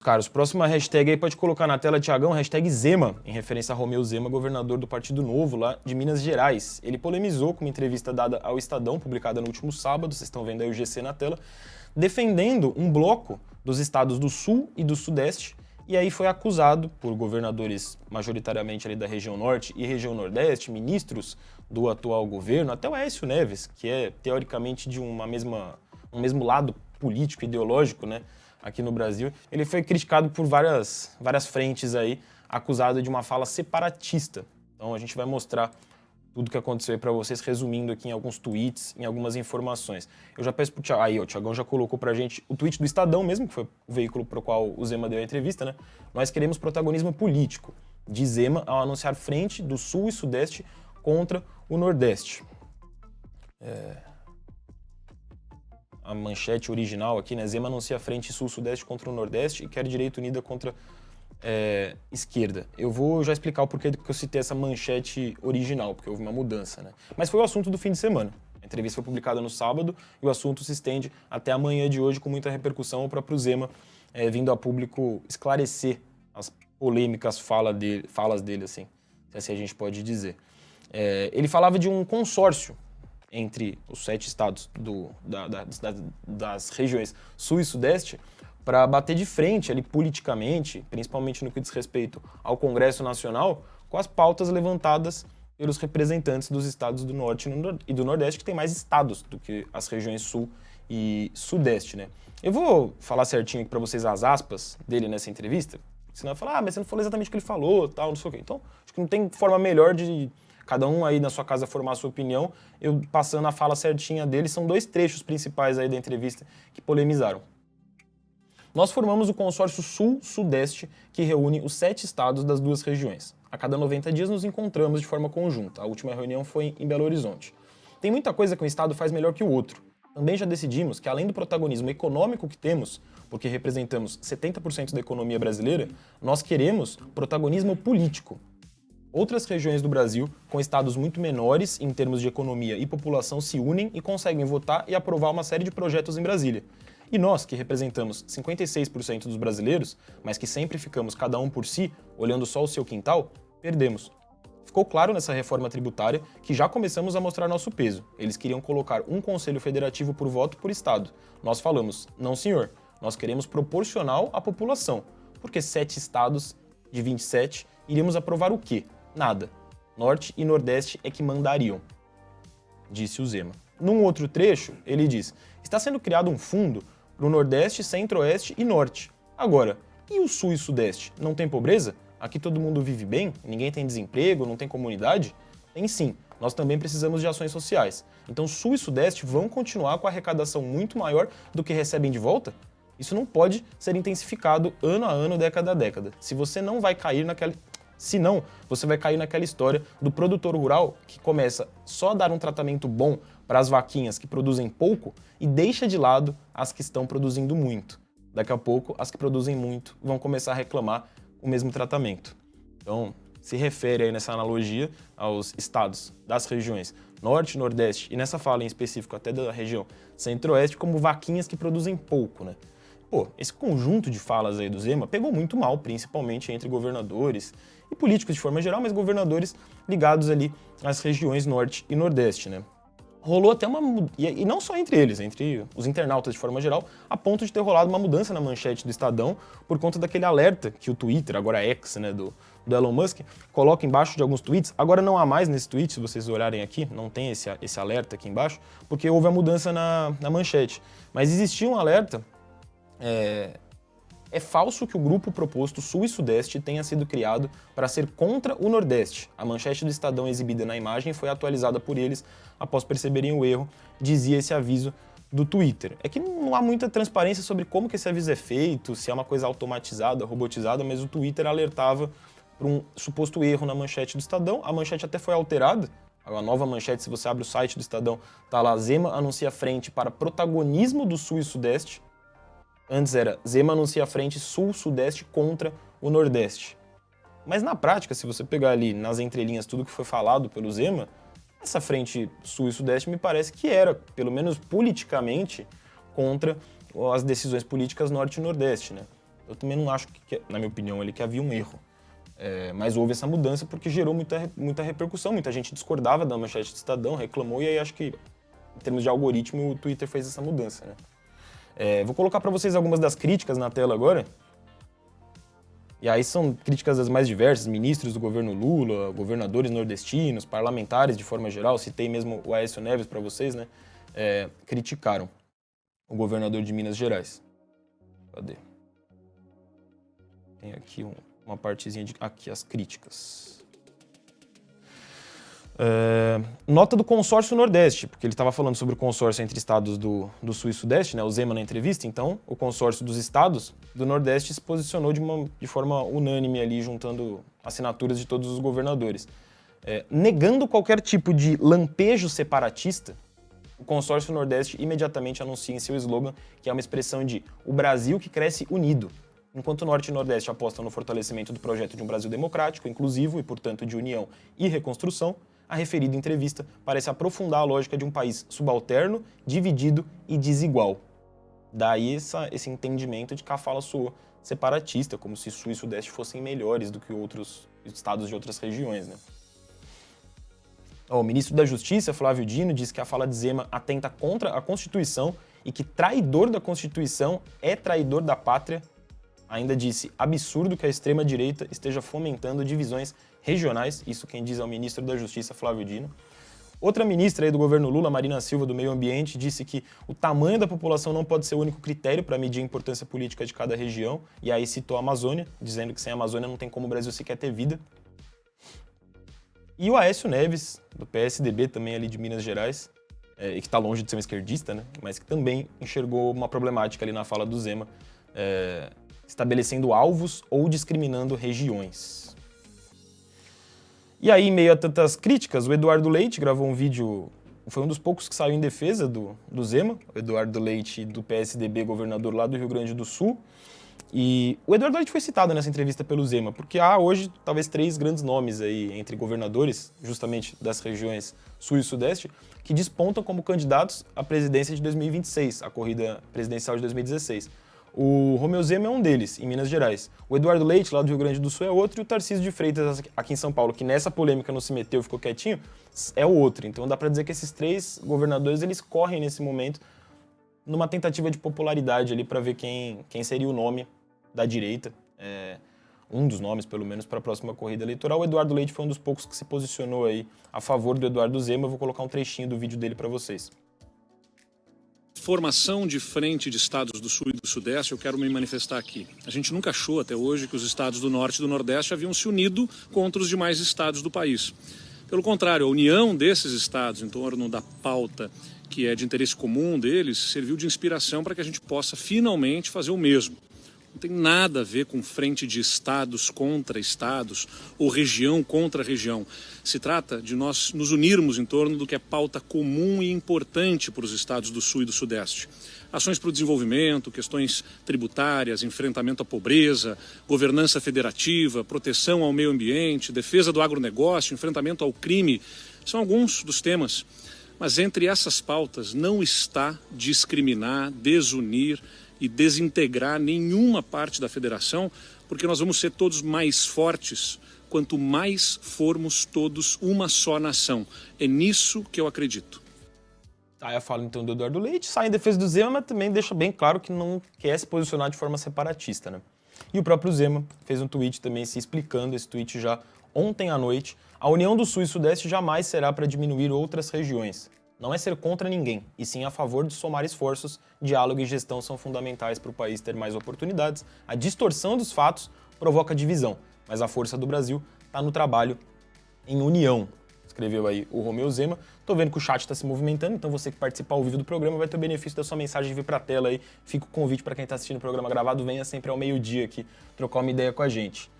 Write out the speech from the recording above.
Caros, próxima hashtag aí pode colocar na tela, Thiagão, hashtag Zema, em referência a Romeu Zema, governador do Partido Novo lá de Minas Gerais. Ele polemizou com uma entrevista dada ao Estadão, publicada no último sábado, vocês estão vendo aí o GC na tela, defendendo um bloco dos estados do Sul e do Sudeste, e aí foi acusado por governadores majoritariamente ali da região Norte e região Nordeste, ministros do atual governo, até o Aécio Neves, que é teoricamente de um mesmo lado político, ideológico, né? Aqui no Brasil, ele foi criticado por várias frentes aí, acusado de uma fala separatista. Então a gente vai mostrar tudo o que aconteceu aí para vocês, resumindo aqui em alguns tweets, em algumas informações. Eu já peço pro Thiago, aí ó, o Thiagão já colocou pra gente o tweet do Estadão mesmo, que foi o veículo pro qual o Zema deu a entrevista, né? Nós queremos protagonismo político, de Zema ao anunciar frente do Sul e Sudeste contra o Nordeste. A manchete original aqui, né? Zema anuncia frente Sul-Sudeste contra o Nordeste e quer direita unida contra esquerda. Eu vou já explicar o porquê que eu citei essa manchete original, porque houve uma mudança, né? Mas foi o assunto do fim de semana. A entrevista foi publicada no sábado e o assunto se estende até amanhã de hoje com muita repercussão. O próprio Zema vindo a público esclarecer as polêmicas falas dele, assim, se assim a gente pode dizer. Ele falava de um consórcio entre os 7 estados das regiões Sul e Sudeste para bater de frente ali politicamente, principalmente no que diz respeito ao Congresso Nacional, com as pautas levantadas pelos representantes dos estados do Norte e do Nordeste, que tem mais estados do que as regiões Sul e Sudeste, né? Eu vou falar certinho aqui para vocês as aspas dele nessa entrevista, senão vai falar, mas você não falou exatamente o que ele falou, tal, não sei o quê. Então, acho que não tem forma melhor de cada um aí na sua casa formar a sua opinião, eu passando a fala certinha dele, são 2 trechos principais aí da entrevista que polemizaram. Nós formamos o consórcio Sul-Sudeste, que reúne os 7 estados das 2 regiões. A cada 90 dias nos encontramos de forma conjunta. A última reunião foi em Belo Horizonte. Tem muita coisa que um estado faz melhor que o outro. Também já decidimos que, além do protagonismo econômico que temos, porque representamos 70% da economia brasileira, nós queremos protagonismo político. Outras regiões do Brasil, com estados muito menores em termos de economia e população, se unem e conseguem votar e aprovar uma série de projetos em Brasília. E nós, que representamos 56% dos brasileiros, mas que sempre ficamos cada um por si, olhando só o seu quintal, perdemos. Ficou claro nessa reforma tributária que já começamos a mostrar nosso peso. Eles queriam colocar um conselho federativo por voto por estado. Nós falamos, não senhor, nós queremos proporcional à população. Porque 7 estados de 27 iríamos aprovar o quê? Nada. Norte e Nordeste é que mandariam, disse o Zema. Num outro trecho, ele diz, está sendo criado um fundo para o Nordeste, Centro-Oeste e Norte. Agora, e o Sul e Sudeste? Não tem pobreza? Aqui todo mundo vive bem? Ninguém tem desemprego? Não tem comunidade? Tem sim. Nós também precisamos de ações sociais. Então Sul e Sudeste vão continuar com a arrecadação muito maior do que recebem de volta? Isso não pode ser intensificado ano a ano, década a década. Senão, você vai cair naquela história do produtor rural que começa só a dar um tratamento bom para as vaquinhas que produzem pouco e deixa de lado as que estão produzindo muito. Daqui a pouco, as que produzem muito vão começar a reclamar o mesmo tratamento. Então, se refere aí nessa analogia aos estados das regiões Norte, Nordeste e nessa fala em específico até da região Centro-Oeste como vaquinhas que produzem pouco, né? Pô, esse conjunto de falas aí do Zema pegou muito mal, principalmente entre governadores e políticos de forma geral, mas governadores ligados ali às regiões Norte e Nordeste, né? Rolou até e não só entre eles, entre os internautas de forma geral, a ponto de ter rolado uma mudança na manchete do Estadão por conta daquele alerta que o Twitter, agora X, né, do Elon Musk, coloca embaixo de alguns tweets. Agora não há mais nesse tweet, se vocês olharem aqui, não tem esse alerta aqui embaixo, porque houve a mudança na manchete. Mas existia um alerta. É falso que o grupo proposto Sul e Sudeste tenha sido criado para ser contra o Nordeste. A manchete do Estadão exibida na imagem foi atualizada por eles após perceberem o erro, dizia esse aviso do Twitter. É que não há muita transparência sobre como que esse aviso é feito, se é uma coisa automatizada, robotizada, mas o Twitter alertava para um suposto erro na manchete do Estadão. A manchete até foi alterada. A nova manchete, se você abre o site do Estadão, tá lá, Zema anuncia frente para protagonismo do Sul e Sudeste. Antes era Zema anuncia a frente Sul-Sudeste contra o Nordeste. Mas na prática, se você pegar ali nas entrelinhas tudo que foi falado pelo Zema, essa frente Sul e Sudeste me parece que era, pelo menos politicamente, contra as decisões políticas Norte e Nordeste, né? Eu também não acho, na minha opinião, que havia um erro. Mas houve essa mudança porque gerou muita repercussão, muita gente discordava da manchete do Estadão, reclamou, e aí acho que, em termos de algoritmo, o Twitter fez essa mudança, né? Vou colocar para vocês algumas das críticas na tela agora. E aí são críticas das mais diversas, ministros do governo Lula, governadores nordestinos, parlamentares de forma geral, citei mesmo o Aécio Neves para vocês, né? Criticaram o governador de Minas Gerais. Cadê? Tem aqui uma partezinha de... Aqui, as críticas. Nota do consórcio Nordeste, porque ele estava falando sobre o consórcio entre estados do Sul e Sudeste, né, o Zema na entrevista, então o consórcio dos estados do Nordeste se posicionou de forma unânime ali, juntando assinaturas de todos os governadores. Negando qualquer tipo de lampejo separatista, o consórcio Nordeste imediatamente anuncia em seu slogan que é uma expressão de o Brasil que cresce unido. Enquanto o Norte e o Nordeste apostam no fortalecimento do projeto de um Brasil democrático, inclusivo e, portanto, de união e reconstrução, a referida entrevista parece aprofundar a lógica de um país subalterno, dividido e desigual. Daí esse entendimento de que a fala soou separatista, como se Sul e Sudeste fossem melhores do que outros estados de outras regiões, né? O ministro da Justiça, Flávio Dino, disse que a fala de Zema atenta contra a Constituição e que traidor da Constituição é traidor da pátria. Ainda disse absurdo que a extrema-direita esteja fomentando divisões regionais, isso quem diz é o ministro da Justiça, Flávio Dino. Outra ministra aí do governo Lula, Marina Silva, do Meio Ambiente, disse que o tamanho da população não pode ser o único critério para medir a importância política de cada região, e aí citou a Amazônia, dizendo que sem a Amazônia não tem como o Brasil sequer ter vida. E o Aécio Neves, do PSDB, também ali de Minas Gerais, e que está longe de ser um esquerdista, né, mas que também enxergou uma problemática ali na fala do Zema, estabelecendo alvos ou discriminando regiões. E aí, em meio a tantas críticas, o Eduardo Leite gravou um vídeo, foi um dos poucos que saiu em defesa do Zema, o Eduardo Leite, do PSDB, governador lá do Rio Grande do Sul. E o Eduardo Leite foi citado nessa entrevista pelo Zema, porque há hoje talvez 3 grandes nomes aí entre governadores, justamente das regiões Sul e Sudeste, que despontam como candidatos à presidência de 2026, a corrida presidencial de 2016. O Romeu Zema é um deles, em Minas Gerais. O Eduardo Leite, lá do Rio Grande do Sul, é outro, e o Tarcísio de Freitas, aqui em São Paulo, que nessa polêmica não se meteu, ficou quietinho, é o outro. Então dá pra dizer que esses 3 governadores, eles correm nesse momento numa tentativa de popularidade ali pra ver quem seria o nome da direita, um dos nomes, pelo menos, para a próxima corrida eleitoral. O Eduardo Leite foi um dos poucos que se posicionou aí a favor do Eduardo Zema. Eu vou colocar um trechinho do vídeo dele para vocês. Formação de frente de estados do Sul e do Sudeste, eu quero me manifestar aqui. A gente nunca achou até hoje que os estados do Norte e do Nordeste haviam se unido contra os demais estados do país. Pelo contrário, a união desses estados em torno da pauta que é de interesse comum deles serviu de inspiração para que a gente possa finalmente fazer o mesmo. Não tem nada a ver com frente de estados contra estados ou região contra região. Se trata de nós nos unirmos em torno do que é pauta comum e importante para os estados do Sul e do Sudeste. Ações para o desenvolvimento, questões tributárias, enfrentamento à pobreza, governança federativa, proteção ao meio ambiente, defesa do agronegócio, enfrentamento ao crime, são alguns dos temas. Mas entre essas pautas não está discriminar, desunir e desintegrar nenhuma parte da federação, porque nós vamos ser todos mais fortes quanto mais formos todos uma só nação. É nisso que eu acredito. Aí eu falo então do Eduardo Leite, sai em defesa do Zema, mas também deixa bem claro que não quer se posicionar de forma separatista, né? E o próprio Zema fez um tweet também se explicando, esse tweet já ontem à noite. A união do Sul e Sudeste jamais será para diminuir outras regiões. Não é ser contra ninguém, e sim a favor de somar esforços. Diálogo e gestão são fundamentais para o país ter mais oportunidades. A distorção dos fatos provoca divisão, mas a força do Brasil está no trabalho em união, escreveu aí o Romeu Zema. Tô vendo que o chat está se movimentando, então você que participar ao vivo do programa vai ter o benefício da sua mensagem vir para a tela aí. Fica o convite para quem está assistindo o programa gravado, venha sempre ao meio-dia aqui trocar uma ideia com a gente.